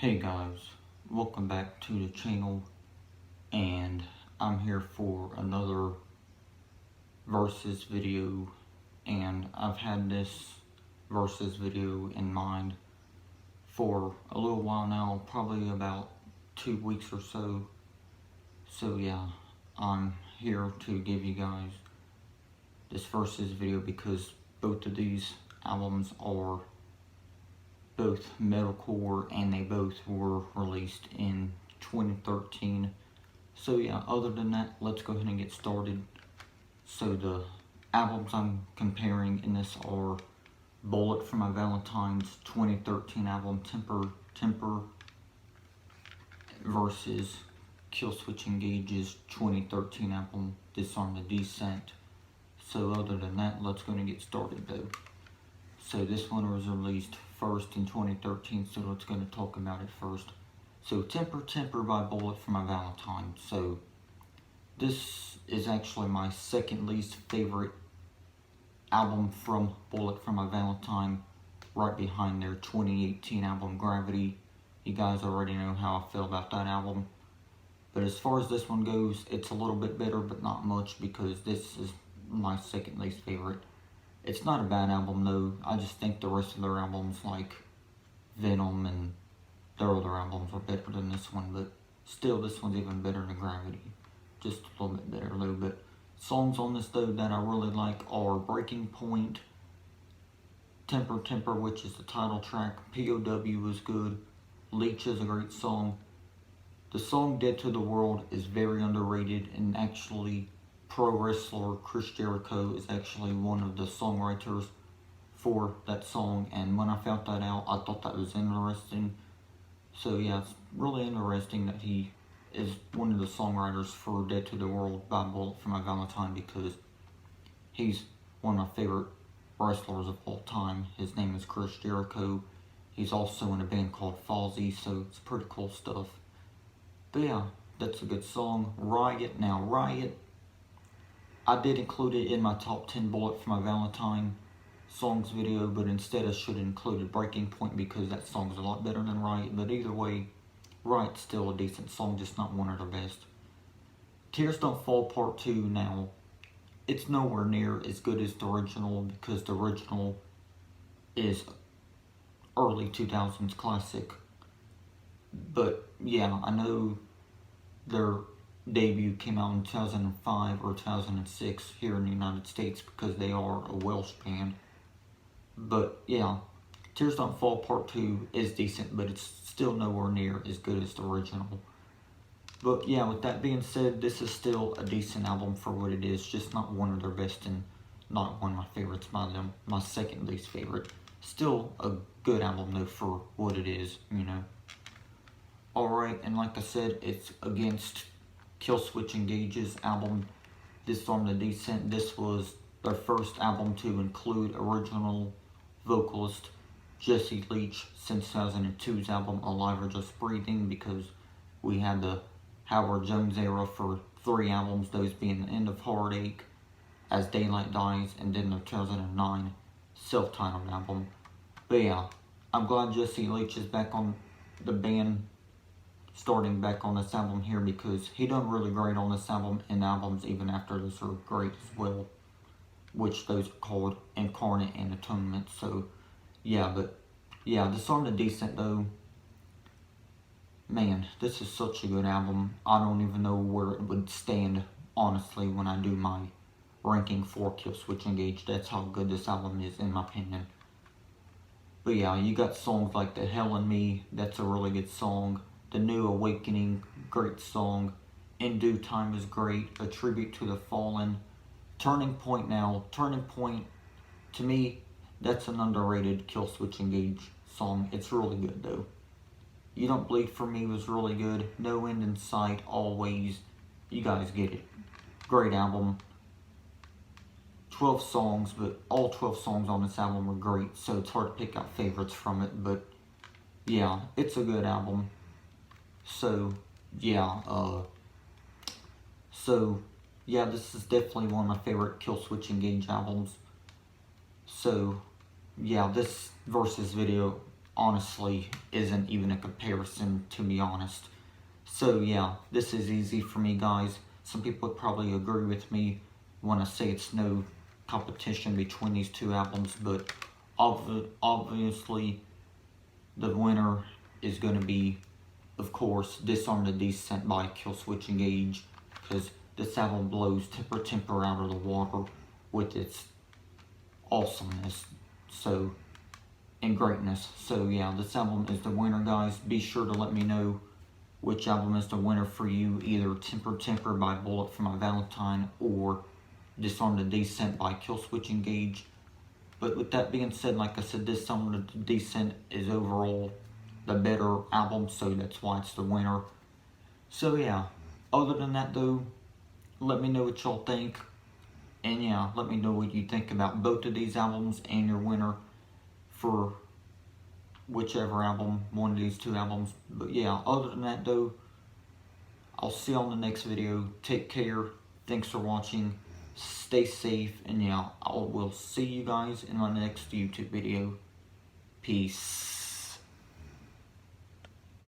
Hey guys, welcome back to the channel, and I'm here for another versus video, and I've had this versus video in mind for a little while now, probably about 2 weeks or so. So yeah, I'm here to give you guys this versus video because both of these albums are both metalcore and they both were released in 2013. So yeah, other than that, let's go ahead and get started. So the albums I'm comparing in this are Bullet For My Valentine's 2013 album Temper versus Killswitch Engage's 2013 album Disarm The Descent. So other than that, let's go ahead and get started though. So this one was released first in 2013, so let's go to talk about it first. So Temper by Bullet For My Valentine. So this is actually my second least favorite album from Bullet For My Valentine, right behind their 2018 album Gravity. You guys already know how I feel about that album. But as far as this one goes, it's a little bit better, but not much, because this is my second least favorite. It's not a bad album though. I just think the rest of their albums, like Venom and their other albums, are better than this one, but still this one's even better than Gravity. Just a little bit better though. But songs on this though that I really like are Breaking Point, Temper, which is the title track, POW is good, Leech is a great song. The song Dead to the World is very underrated, and actually pro wrestler Chris Jericho is actually one of the songwriters for that song, and when I found that out, I thought that was interesting. So yeah, it's really interesting that he is one of the songwriters for Dead to the World by Bullet For My Valentine, because he's one of my favorite wrestlers of all time. His name is Chris Jericho. He's also in a band called Fozzy, so it's pretty cool stuff. But yeah, that's a good song. Riot. Now Riot, I did include it in my top 10 Bullet For My Valentine songs video, but instead I should have included Breaking Point, because that song is a lot better than Riot. But either way, Riot's still a decent song, just not one of their best. Tears Don't Fall Part 2, now, it's nowhere near as good as the original, because the original is early 2000s classic. But yeah, I know their debut came out in 2005 or 2006 here in the United States, because they are a Welsh band. But yeah, Tears Don't Fall Part 2 is decent, but it's still nowhere near as good as the original. But yeah, with that being said, this is still a decent album for what it is, just not one of their best and not one of my favorites by them. My second least favorite. Still a good album though for what it is, you know. Alright, and like I said, it's against Killswitch Engage's album Disarm The Descent. This was their first album to include original vocalist Jesse Leach since 2002's album Alive or Just Breathing, because we had the Howard Jones era for 3 albums, those being The End of Heartache, As Daylight Dies, and then the 2009 self-titled album. But yeah, I'm glad Jesse Leach is back on the band, starting back on this album here, because he done really great on this album, and albums even after this are great as well, which those are called Incarnate and Atonement. So yeah, but yeah, Disarm The Descent though, man, this is such a good album. I don't even know where it would stand, honestly, when I do my ranking for Killswitch Engage. That's how good this album is, in my opinion. But yeah, you got songs like The Hell in Me, that's a really good song. The New Awakening, great song. In Due Time is great. A Tribute to the Fallen. Turning Point now. Turning Point, to me, that's an underrated Killswitch Engage song. It's really good though. You Don't Bleed For Me was really good. No End in Sight, Always. You guys get it. Great album. 12 songs, but all 12 songs on this album were great, so it's hard to pick out favorites from it, but yeah, it's a good album. So yeah, this is definitely one of my favorite Killswitch Engage albums. So yeah, this versus video honestly isn't even a comparison, to be honest. So yeah, this is easy for me, guys. Some people would probably agree with me when I say it's no competition between these two albums, but obviously the winner is going to be, of course, Disarm The Descent by Killswitch Engage, because this album blows Temper out of the water with its awesomeness and greatness. So yeah, this album is the winner, guys. Be sure to let me know which album is the winner for you, either Temper by Bullet For My Valentine or Disarm The Descent by Killswitch Engage. But with that being said, like I said, Disarm The Descent is overall the better album, so that's why it's the winner. So yeah, other than that though, let me know what y'all think. And yeah, let me know what you think about both of these albums and your winner for whichever album, one of these two albums. But yeah, other than that though, I'll see you on the next video. Take care. Thanks for watching. Stay safe. And yeah, I will see you guys in my next YouTube video. Peace.